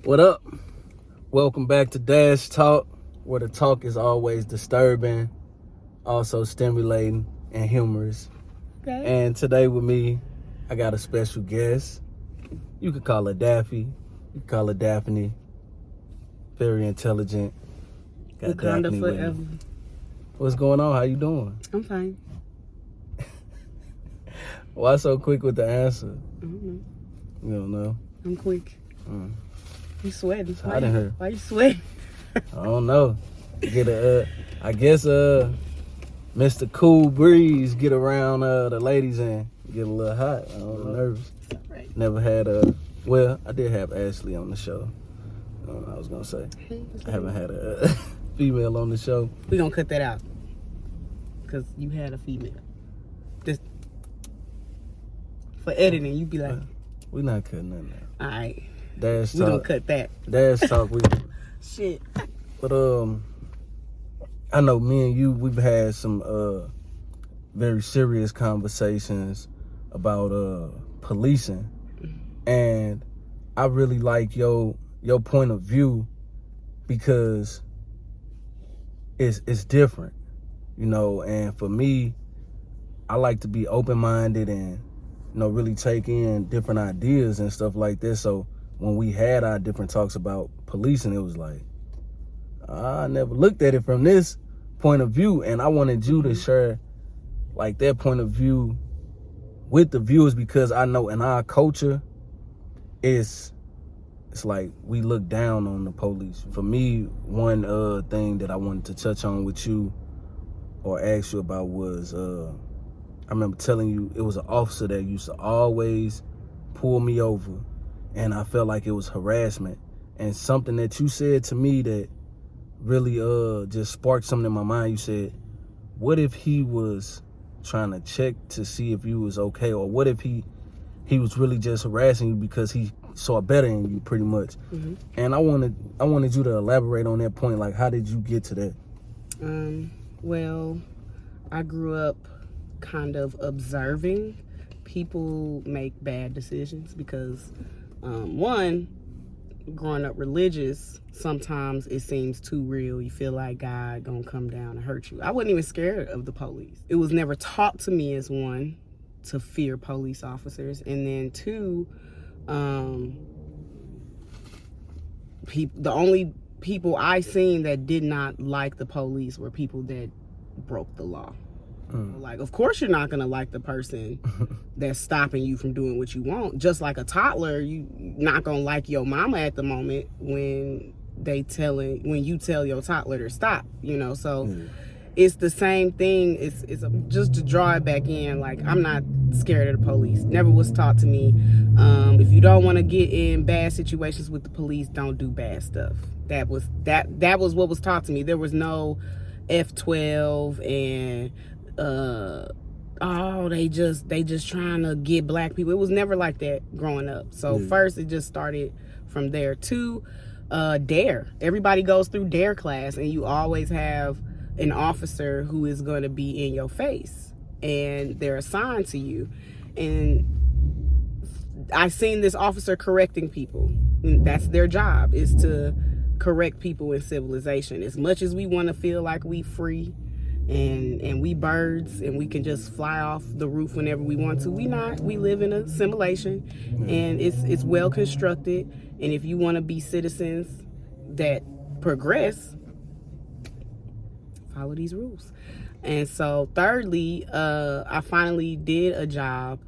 What up? Welcome back to Dash Talk, where the talk is always disturbing, also stimulating and humorous. Okay. And today with me, I got a special guest. You could call her Daffy. You could call her Daphne. Very intelligent. Got Wakanda Daphne with forever. me. What's going on? How you doing? I'm fine. Why so quick with the answer? I don't know. You don't know? I'm quick. You sweating? I didn't hear. Why you sweating? I don't know. I guess Mr. Cool Breeze get around the ladies and get a little hot. I'm nervous. Right. Never had well, I did have Ashley on the show. I was gonna say I haven't had a female on the show. We gonna cut that out because you had a female. Just for editing, you be like, We not cutting nothing out. all right, Dash we gonna Talk. cut that. Dash Talk. Shit. But I know me and you, we've had some very serious conversations about policing, and I really like your point of view because it's different, you know. And for me, I like to be open-minded and really take in different ideas and stuff like this. So when we had our different talks about policing, it was like, I never looked at it from this point of view, and I wanted you to share like that point of view with the viewers, because I know in our culture it's like we look down on the police. For me, one thing that I wanted to touch on with you or ask you about was I remember telling you it was an officer that used to always pull me over, and I felt like it was harassment. And something that you said to me that really just sparked something in my mind. You said, what if he was trying to check to see if you was okay, or what if he was really just harassing you because he saw better in you, pretty much. And I wanted you to elaborate on that point. Like, how did you get to that? Well, I grew up kind of observing people make bad decisions because one, growing up religious, sometimes it seems too real. You feel like God gonna come down and hurt you. I wasn't even scared of the police. It was never taught to me, as one, to fear police officers, and then two, the only people I seen that did not like the police were people that broke the law. Like, of course you're not gonna like the person that's stopping you from doing what you want. Just like a toddler, you not gonna like your mama at the moment when you tell your toddler to stop, so it's the same thing. It's just to draw it back in, like, I'm not scared of the police. Never was taught to me. If you don't want to get in bad situations with the police, don't do bad stuff. That was what was taught to me. There was no F12 and they just trying to get black people. It was never like that growing up. So first, it just started from there. Two, DARE. Everybody goes through DARE class, and you always have an officer who is going to be in your face, and they're assigned to you. And I seen this officer correcting people. That's their job, is to correct people in civilization. As much as we want to feel like we free and we birds and we can just fly off the roof whenever we want to, we not. We live in a simulation, and it's well constructed. And if you want to be citizens that progress, follow these rules. And so thirdly, I finally did a job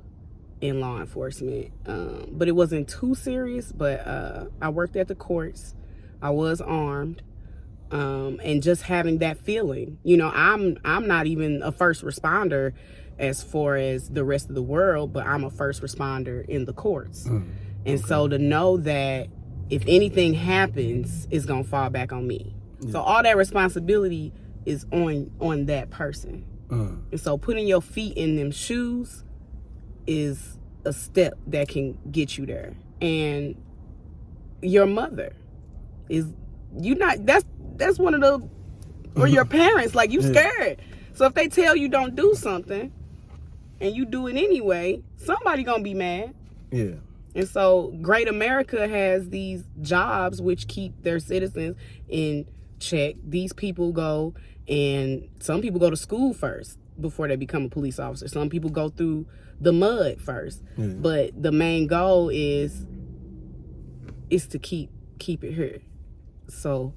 in law enforcement, but it wasn't too serious. But I worked at the courts. I was armed. And just having that feeling, I'm not even a first responder as far as the rest of the world, but I'm a first responder in the courts. And so to know that if anything happens, it's gonna fall back on me. So all that responsibility is on that person. And so putting your feet in them shoes is a step that can get you there. And your mother is, that's one of the, or your parents, like, you scared. So if they tell you don't do something and you do it anyway, somebody gonna be mad. Yeah. And so great America has these jobs which keep their citizens in check. These people go, and some people go to school first before they become a police officer. Some people go through the mud first. But the main goal is to keep it here. So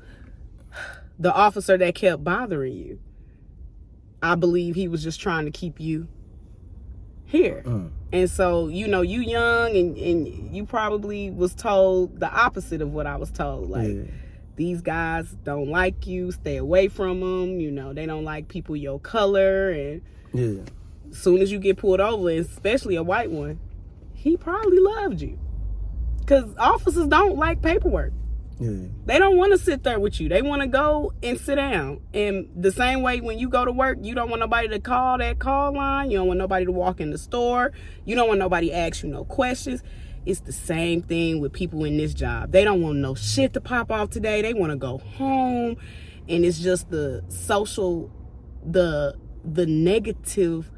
the officer that kept bothering you, I believe he was just trying to keep you here. And so, you know, you young and you probably was told the opposite of what I was told. Like, these guys don't like you, stay away from them. You know, they don't like people your color. And as soon as you get pulled over, especially a white one, he probably loved you. Because officers don't like paperwork. They don't want to sit there with you. They want to go and sit down. And the same way when you go to work, you don't want nobody to call that call line. You don't want nobody to walk in the store. You don't want nobody to ask you no questions. It's the same thing with people in this job. They don't want no shit to pop off today. They want to go home. And it's just the social, the negative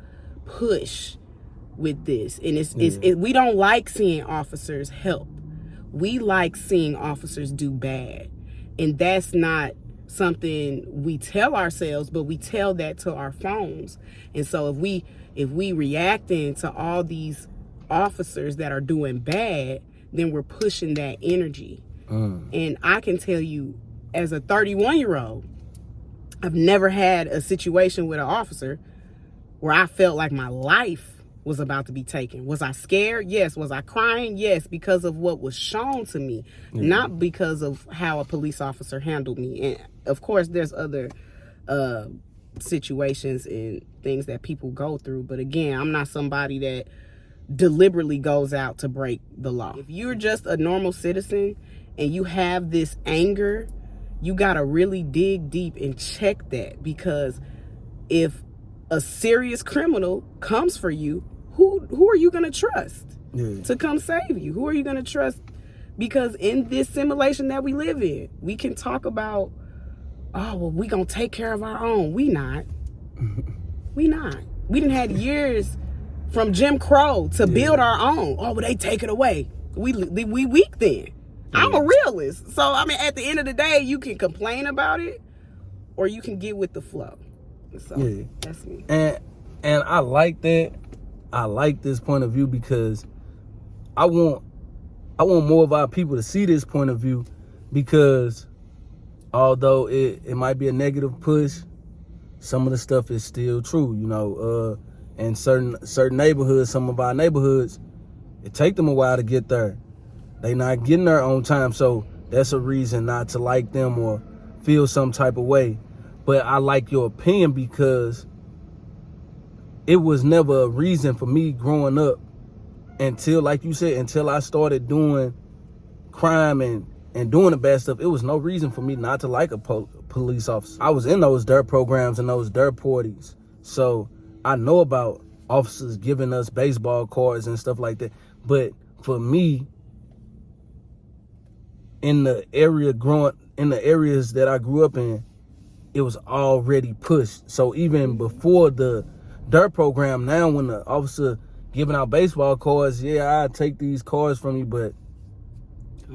push with this. And we don't like seeing officers help. We like seeing officers do bad. And that's not something we tell ourselves, but we tell that to our phones. And so if we reacting to all these officers that are doing bad, then we're pushing that energy. And I can tell you, as a 31-year-old, I've never had a situation with an officer where I felt like my life was about to be taken. Was I scared? Yes. Was I crying? Yes, because of what was shown to me, not because of how a police officer handled me. And of course, there's other situations and things that people go through. But again, I'm not somebody that deliberately goes out to break the law. If you're just a normal citizen and you have this anger, you got to really dig deep and check that, because if a serious criminal comes for you, who are you going to trust to come save you? Who are you going to trust? Because in this simulation that we live in, we can talk about, oh, well, we going to take care of our own. We not. We not. We done had years from Jim Crow to build our own. Oh, well, they take it away. We weak then. I'm a realist. So, I mean, at the end of the day, you can complain about it or you can get with the flow. So that's me. And I like that. I like this point of view because I want more of our people to see this point of view, because although it might be a negative push, some of the stuff is still true, you know. In certain neighborhoods, some of our neighborhoods, it take them a while to get there. They not getting there on time, so that's a reason not to like them or feel some type of way. But I like your opinion because it was never a reason for me growing up until, like you said, until I started doing crime and doing the bad stuff. It was no reason for me not to like a police officer. I was in those DIRT programs and those DIRT parties, so I know about officers giving us baseball cards and stuff like that. But for me, in the areas that I grew up in, it was already pushed. So even before the DIRT program, now when the officer giving out baseball cards, I take these cards from you, but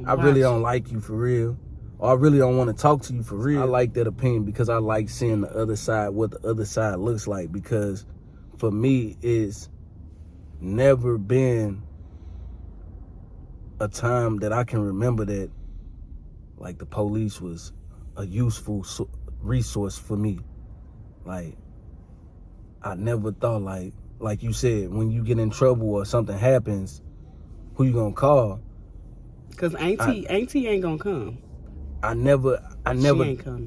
I really don't like you for real, or I really don't want to talk to you for real. I like that opinion because I like seeing the other side, what the other side looks like, because for me, it's never been a time that I can remember that like the police was a useful resource for me. Like, I never thought, like you said, when you get in trouble or something happens, who you gonna call? Because auntie ain't gonna come. I never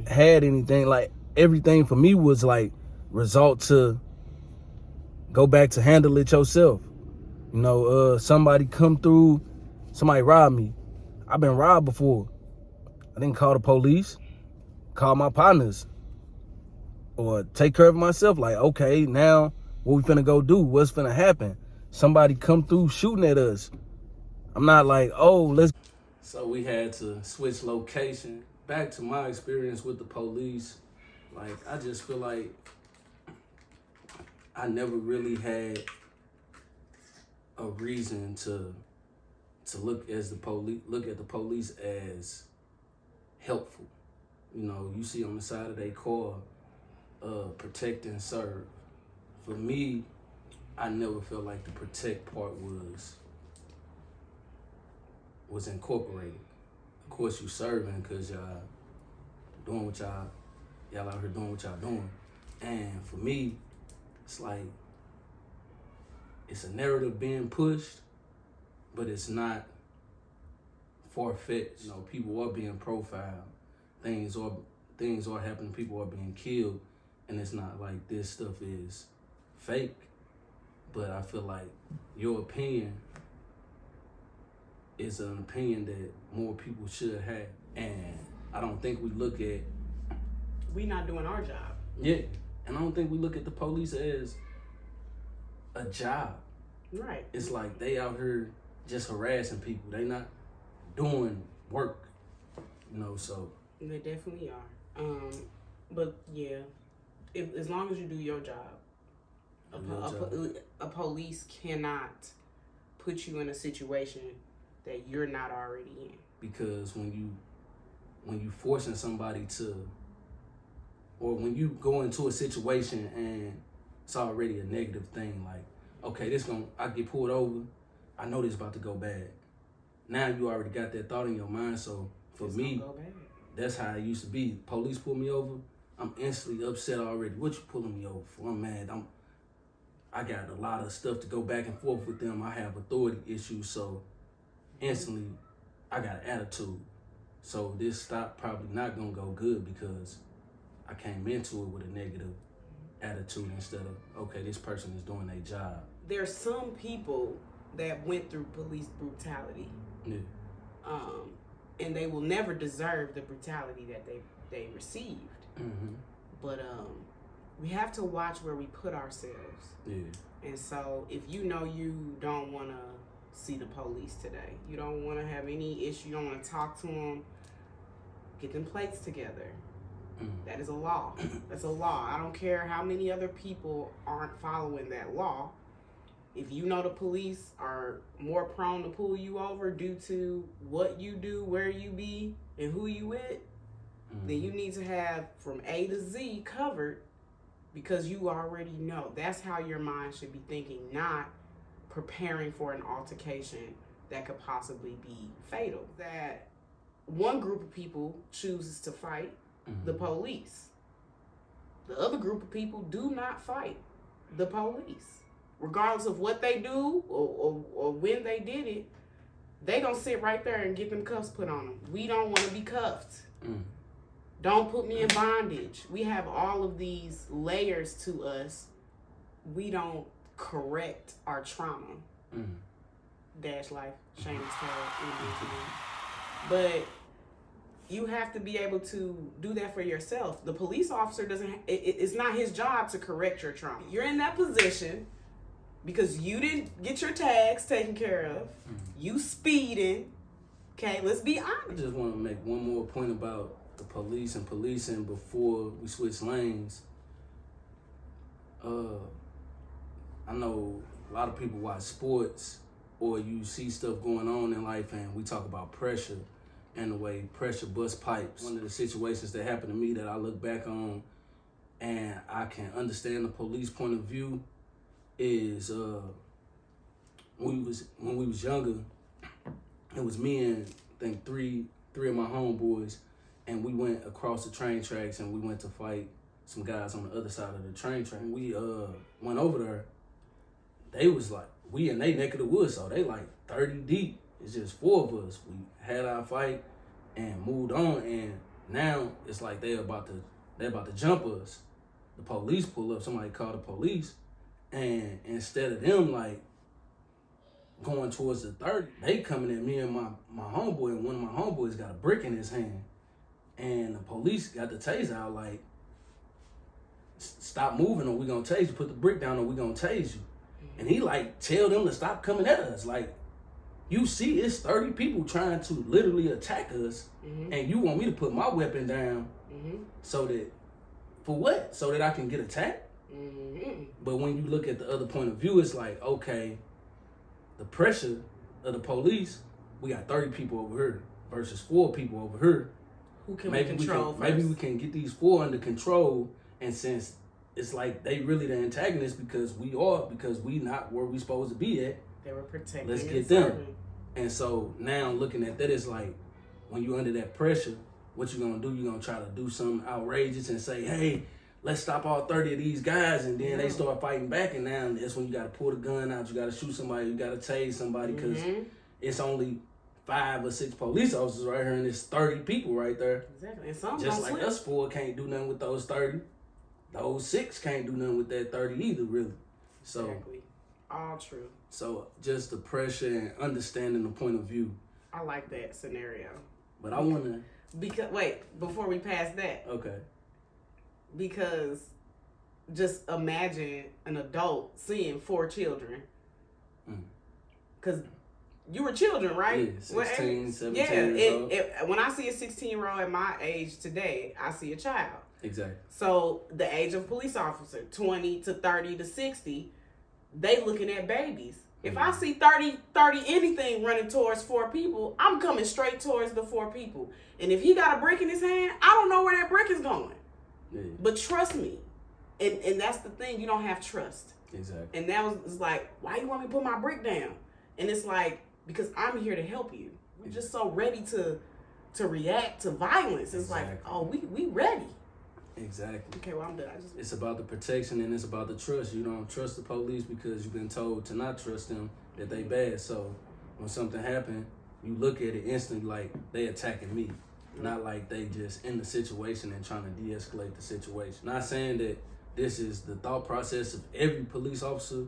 had anything. Like, everything for me was like result to go back to handle it yourself. You know, somebody come through, somebody robbed me. I've been robbed before. I didn't call the police, call my partners, or take care of myself. Like, okay, now what we finna go do? What's finna happen? Somebody come through shooting at us. I'm not like, oh, let's. So we had to switch location. Back to my experience with the police. Like, I just feel like I never really had a reason to to look at the police as helpful. You know, you see on the side of their car, protect and serve. For me, I never felt like the protect part was incorporated. Of course, you serving because y'all doing what y'all out here doing what y'all doing. And for me, it's like, it's a narrative being pushed, but it's not far-fetched. You know, people are being profiled. Things are happening. People are being killed. And it's not like this stuff is fake. But I feel like your opinion is an opinion that more people should have. And I don't think we look at... We not doing our job. Yeah. And I don't think we look at the police as a job. Right. It's like they out here just harassing people. They not doing work. You know, so... They definitely are. But yeah, as long as you do your job, a police cannot put you in a situation that you're not already in. Because when you forcing somebody to, or when you go into a situation and it's already a negative thing, like, okay, I get pulled over, I know this about to go bad. Now you already got that thought in your mind, so for me, that's how it used to be. Police pull me over, I'm instantly upset already. What you pulling me over for? I'm mad. I got a lot of stuff to go back and forth with them. I have authority issues, so instantly I got an attitude. So this stop probably not gonna go good because I came into it with a negative attitude instead of, okay, this person is doing their job. There's some people that went through police brutality. Yeah. And they will never deserve the brutality that they received. Mm-hmm. But we have to watch where we put ourselves. Yeah. And so if you know you don't want to see the police today, you don't want to have any issue, you don't want to talk to them, get them plates together. That is a law. That's a law. I don't care how many other people aren't following that law. If you know the police are more prone to pull you over due to what you do, where you be, and who you with, then you need to have from A to Z covered because you already know. That's how your mind should be thinking, not preparing for an altercation that could possibly be fatal. That one group of people chooses to fight the police. The other group of people do not fight the police. Regardless of what they do or when they did it, they gonna sit right there and get them cuffs put on them. We don't want to be cuffed. Don't put me in bondage. We have all of these layers to us. We don't correct our trauma. Dash life, shameless tag. But you have to be able to do that for yourself. The police officer it's not his job to correct your trauma. You're in that position because you didn't get your tags taken care of. You speeding. Okay, let's be honest. I just want to make one more point about the police and policing before we switch lanes. I know a lot of people watch sports or you see stuff going on in life and we talk about pressure and the way pressure busts pipes. One of the situations that happened to me that I look back on and I can understand the police point of view is when we was younger, it was me and I think three of my homeboys, and we went across the train tracks and we went to fight some guys on the other side of the train track. We went over there. They was like, we in they neck of the woods, so they like 30 deep. It's just 4 of us. We had our fight and moved on, and now it's like they're about to jump us. The police pull up. Somebody called the police, and instead of them like going towards the 30, they coming at me and my homeboy, and one of my homeboys got a brick in his hand, and the police got the taser out like, stop moving or we gonna tase you. Put the brick down or we gonna tase you. And he like tell them to stop coming at us. Like, you see it's 30 people trying to literally attack us, and you want me to put my weapon down so that, for what? So that I can get attacked? But when you look at the other point of view, it's like, okay, the pressure of the police we got 30 people over here versus 4 people over here. Who can we control first? Maybe we can get these 4 under control, and since it's like they really the antagonists because we not where we supposed to be at. They were protecting. Let's get them. And so now looking at that, it's like when you under that pressure, what you gonna do? You gonna try to do something outrageous and say, hey, let's stop all 30 of these guys, and then they start fighting back, and now that's when you gotta pull the gun out, you gotta shoot somebody, you gotta tase somebody, because it's only 5 or 6 police officers right here, and there's 30 people right there. Exactly. And some just like us 4 can't do nothing with those 30. Those 6 can't do nothing with that 30 either, really. So exactly. All true. So just the pressure and understanding the point of view. I like that scenario. But I wanna before we pass that. Okay. Because just imagine an adult seeing 4 children. Because you were children, right? Yeah, 16, 17 years old. When I see a 16-year-old at my age today, I see a child. Exactly. So the age of a police officer, 20 to 30 to 60, they looking at babies. If I see 30 anything running towards 4 people, I'm coming straight towards the 4 people. And if he got a brick in his hand, I don't know where that brick is going. Yeah. But trust me. And that's the thing, you don't have trust. Exactly. And that was like, why you want me to put my brick down? And it's like, because I'm here to help you. We're just so ready to react to violence. It's like, oh, we ready. Exactly. Okay, well, I'm done. It's about the protection and it's about the trust. You don't trust the police because you've been told to not trust them, that they bad. So when something happens, you look at it instantly like they attacking me. Not like they just in the situation and trying to de-escalate the situation. Not saying that this is the thought process of every police officer,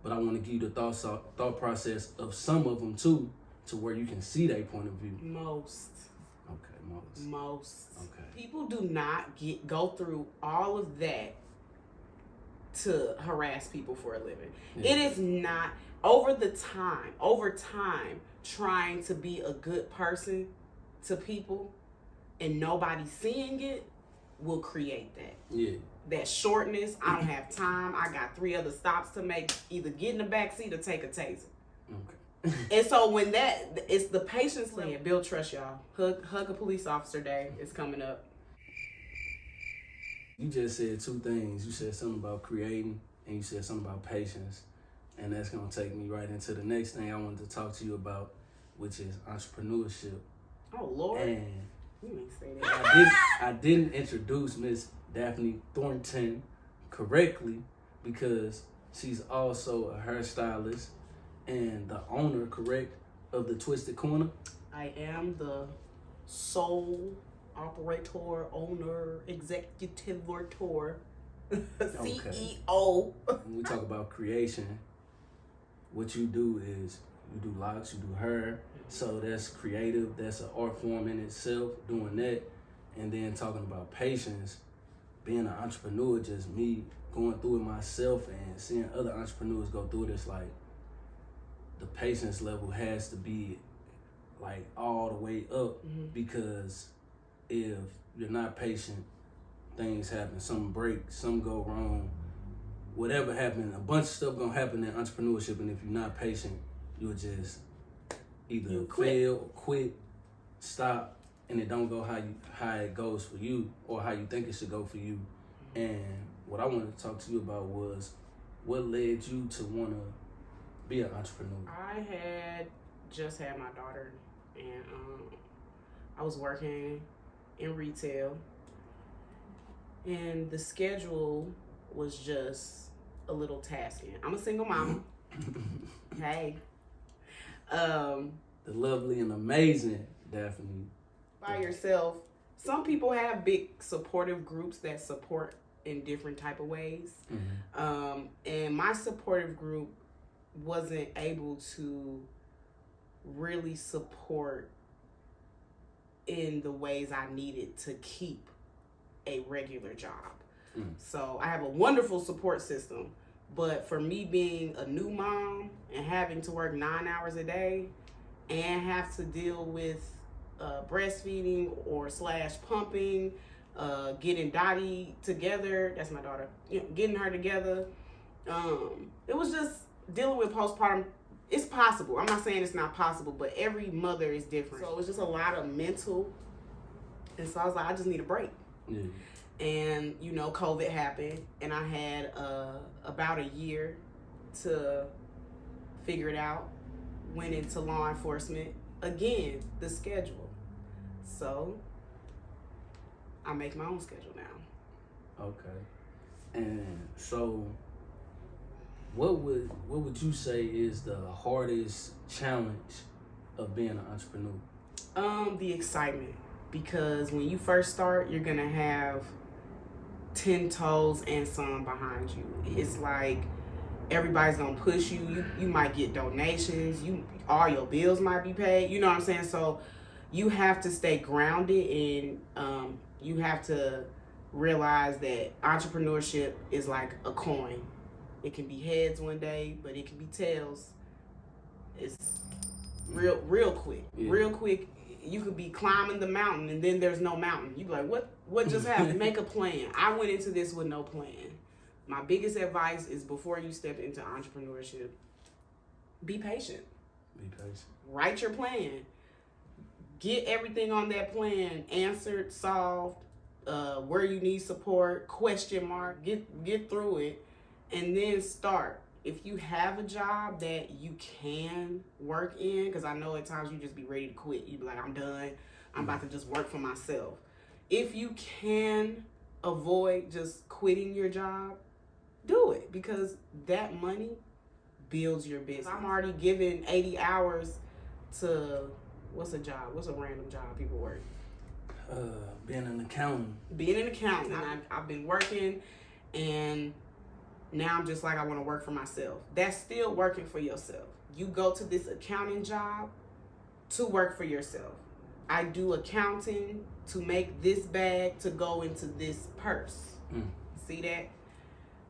but I want to give you the thought process of some of them too, to where you can see their point of view. Most. Okay. People do not go through all of that to harass people for a living. Yeah. It is not over time trying to be a good person to people and nobody seeing it will create that. Yeah. That shortness, I don't have time. I got 3 other stops to make, either get in the back seat or take a taser. Okay. And so when it's the patience level. Build trust, y'all. Hug a police officer day is coming up. You just said 2 things. You said something about creating and you said something about patience. And that's going to take me right into the next thing I wanted to talk to you about, which is entrepreneurship. Oh, Lord. And you ain't say that. I didn't introduce Miss Daphne Thornton correctly because she's also a hairstylist and the owner, correct, of the Twisted Corner. I am the sole operator, owner, executive CEO. When we talk about creation, what you do is you do locks, you do hair. So that's creative. That's an art form in itself, doing that. And then talking about patience, being an entrepreneur, just me going through it myself and seeing other entrepreneurs go through it, it's like the patience level has to be like all the way up because if you're not patient, things happen, some break, some go wrong, whatever happened, a bunch of stuff gonna happen in entrepreneurship, and if you're not patient, you'll just either fail, quit, stop, and it don't go how it goes for you or how you think it should go for you. And what I wanted to talk to you about was what led you to want to be an entrepreneur. I had just had my daughter, and I was working in retail, and the schedule was just a little tasking. I'm a single mama. Hey. The lovely and amazing Daphne. By yourself. Some people have big supportive groups that support in different type of ways. And my supportive group wasn't able to really support in the ways I needed to keep a regular job. So I have a wonderful support system, but for me being a new mom and having to work 9 hours a day and have to deal with breastfeeding or / pumping, getting Dottie together, that's my daughter, getting her together. It was just dealing with postpartum it's possible. I'm not saying it's not possible, but every mother is different. So it's just a lot of mental. And so I was like, I just need a break. Yeah. And, you know, COVID happened, and I had about a year to figure it out. Went into law enforcement. Again, the schedule. So I make my own schedule now. Okay. And so what would you say is the hardest challenge of being an entrepreneur? The excitement. Because when you first start, you're gonna have 10 toes and some behind you. It's like everybody's gonna push you. You might get donations. All your bills might be paid. You know what I'm saying? So you have to stay grounded, and you have to realize that entrepreneurship is like a coin. It can be heads one day, but it can be tails. It's real quick. Yeah. Real quick. You could be climbing the mountain, and then there's no mountain. You be like, what just happened? Make a plan. I went into this with no plan. My biggest advice is, before you step into entrepreneurship, be patient. Be patient. Write your plan. Get everything on that plan answered, solved, where you need support, question mark, get through it, and then start. If you have a job that you can work in, because I know at times you just be ready to quit. You be like, I'm done. I'm about to just work for myself. If you can avoid just quitting your job, do it, because that money builds your business. I'm already giving 80 hours to, what's a job? What's a random job people work? Being an accountant. Being an accountant. I've been working, and now I'm just like, I want to work for myself. That's still working for yourself. You go to this accounting job to work for yourself. I do accounting to make this bag to go into this purse. See that?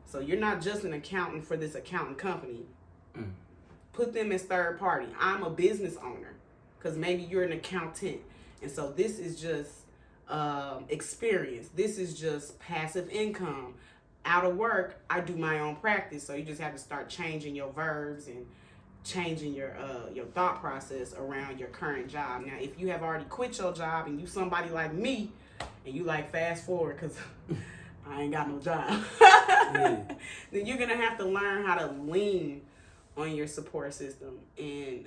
So you're not just an accountant for this accounting company. Put them as third party. I'm a business owner, because maybe you're an accountant. And so this is just experience. This is just passive income. Out of work, I do my own practice. So you just have to start changing your verbs and changing your thought process around your current job. Now, if you have already quit your job and you somebody like me, and you like fast forward because I ain't got no job, then you're gonna have to learn how to lean on your support system, and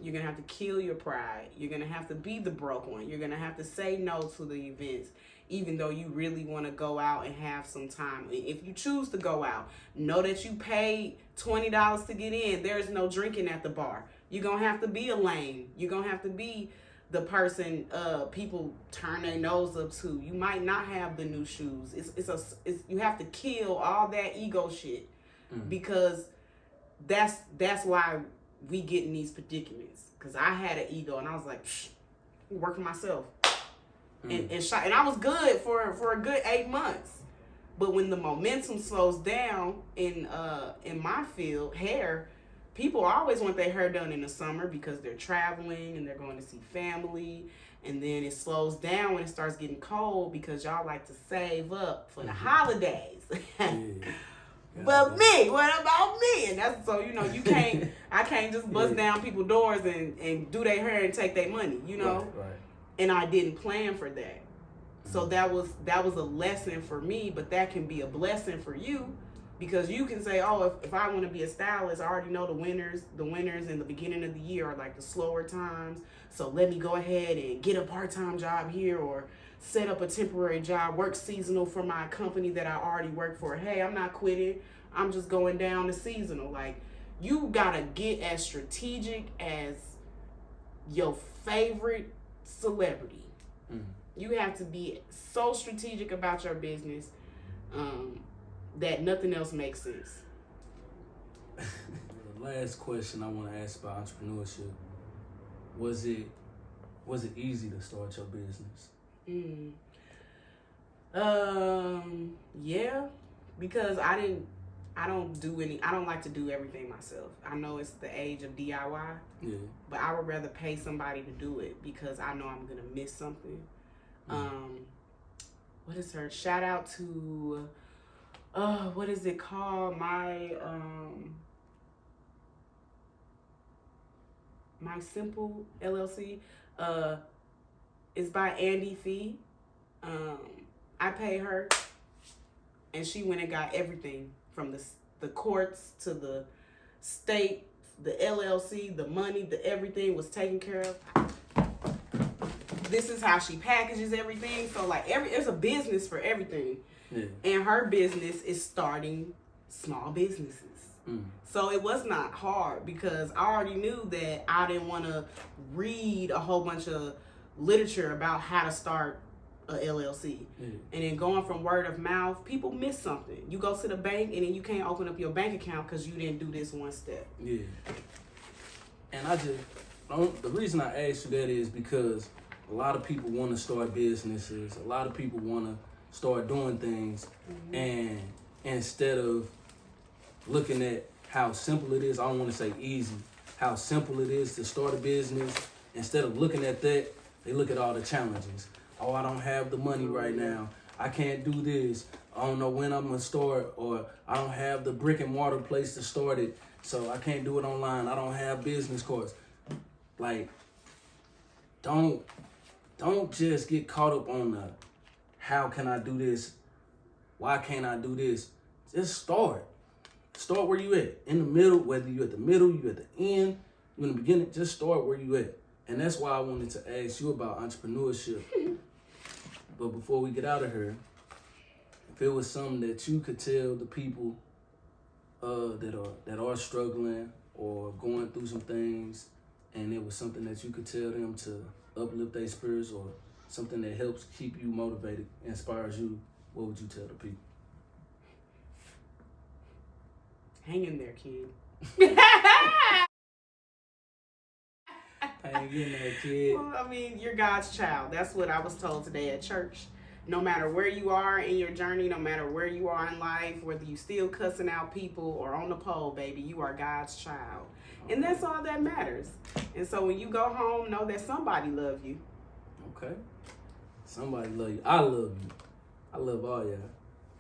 you're gonna have to kill your pride. You're gonna have to be the broke one. You're gonna have to say no to the events, even though you really want to go out and have some time. If you choose to go out, know that you paid $20 to get in. There's no drinking at the bar. You're going to have to be a lame. You're going to have to be the person people turn their nose up to. You might not have the new shoes. You have to kill all that ego shit, because that's why we get in these predicaments. Because I had an ego, and I was like, work for myself. And I was good for a good 8 months. But when the momentum slows down in my field, hair, people always want their hair done in the summer because they're traveling and they're going to see family. And then it slows down when it starts getting cold, because y'all like to save up for the holidays. But me, what about me? And that's so, I can't just bust down people's doors and do their hair and take their money, Right. And I didn't plan for that. So that was a lesson for me, but that can be a blessing for you, because you can say, oh, if I want to be a stylist, I already know the winners in the beginning of the year are like the slower times. So let me go ahead and get a part-time job here, or set up a temporary job, work seasonal for my company that I already work for. Hey, I'm not quitting. I'm just going down to seasonal. Like, you gotta get as strategic as your favorite celebrity. You have to be so strategic about your business that nothing else makes sense. The last question I want to ask about entrepreneurship: was it easy to start your business? Yeah, because I don't like to do everything myself. I know it's the age of DIY, but I would rather pay somebody to do it, because I know I'm gonna miss something. What is her? Shout out to, what is it called? My, My Simple LLC. It's by Andy Fee. I pay her, and she went and got everything from the courts to the state, the LLC, the money, the everything was taken care of. This is how she packages everything. So like it's a business for everything. Yeah. And her business is starting small businesses. So it was not hard because I already knew that I didn't want to read a whole bunch of literature about how to start a LLC. And then going from word of mouth, people miss something. You go to the bank and then you can't open up your bank account because you didn't do this one step. Yeah. And the reason I asked you that is because a lot of people want to start businesses. A lot of people want to start doing things. And instead of looking at how simple it is, I don't want to say easy, how simple it is to start a business, instead of looking at that, they look at all the challenges. Oh, I don't have the money right now. I can't do this. I don't know when I'm going to start, or I don't have the brick and mortar place to start it, so I can't do it online. I don't have business cards. Like, don't just get caught up on the how can I do this? Why can't I do this? Just start. Start where you at. In the middle, whether you at the middle, you at the end, you in the beginning, just start where you at. And that's why I wanted to ask you about entrepreneurship. But before we get out of here, if it was something that you could tell the people that are struggling or going through some things, and it was something that you could tell them to uplift their spirits or something that helps keep you motivated, inspires you, what would you tell the people? Hang in there, kid. Hang in there, kid. Well, I mean, you're God's child. That's what I was told today at church. No matter where you are in your journey, no matter where you are in life, whether you still cussing out people or on the pole, baby, you are God's child. And that's all that matters. And so when you go home, know that somebody love you. Okay. Somebody love you. I love you. I love all y'all.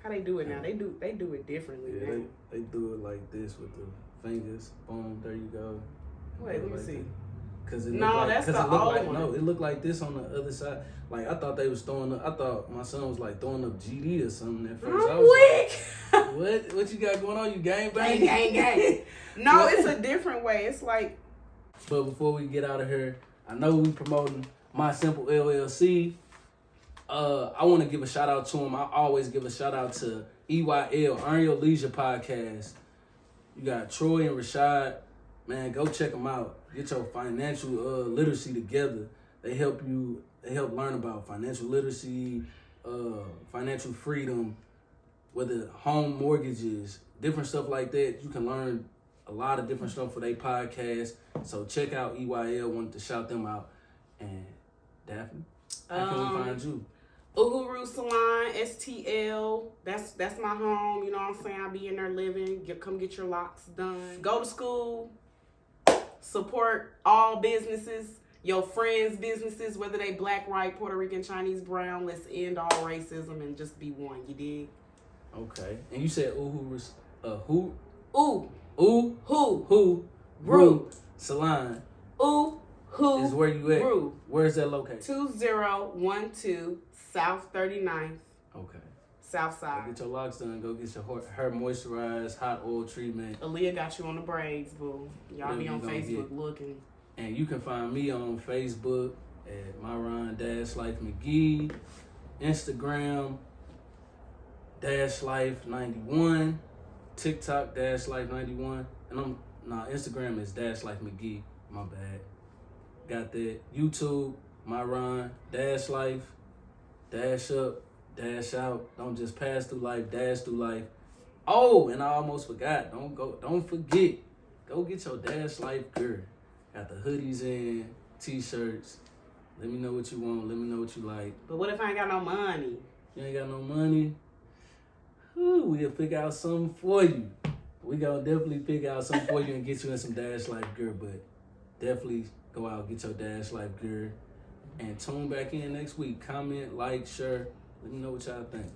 How they do it now? They do it differently. Yeah, they do it like this with the fingers. Boom, there you go. Wait, let me see. Cause that's the old one. No, it looked like this on the other side. Like I thought they was throwing up. I thought my son was like throwing up GD or something at first. I'm weak. Like, what you got going on? You gang bang? Gang. No, it's a different way. It's like. But before we get out of here, I know we promoting My Simple LLC. I want to give a shout out to him. I always give a shout out to EYL, Earn Your Leisure Podcast. You got Troy and Rashad. Man, go check them out. Get your financial literacy together. They help learn about financial literacy, financial freedom, whether home mortgages, different stuff like that. You can learn a lot of different stuff for their podcast. So check out EYL. Wanted to shout them out. And Daphne, how can we find you? Uhuru Salon, STL. That's my home. You know what I'm saying? I'll be in there living. Come get your locks done. Go to school. Support all businesses. Your friends' businesses, whether they black, white, Puerto Rican, Chinese, brown. Let's end all racism and just be one. You dig? Okay. And you said who? Ru Salon. Who is where you at? Ru. Where's that located? 2012 South 39th. Okay. South side. Go get your locks done. Go get your hair moisturized, hot oil treatment. Aaliyah got you on the braids, boo. Y'all be on Facebook looking. And you can find me on Facebook at Myron-Life-McGee, Instagram _Life91, TikTok _Life91, and Instagram is _Life-McGee. My bad. Got that. YouTube, Myron -Life, dash up, dash out. Don't just pass through life, dash through life. Oh, and I almost forgot. Don't forget. Go get your Dash Life gear. Got the hoodies in, t-shirts. Let me know what you want. Let me know what you like. But what if I ain't got no money? You ain't got no money? Ooh, we'll figure out something for you. We gonna definitely figure out something for you and get you in some Dash Life gear. But definitely go out, get your Dash Life gear. And tune back in next week. Comment, like, share. Let me know what y'all think.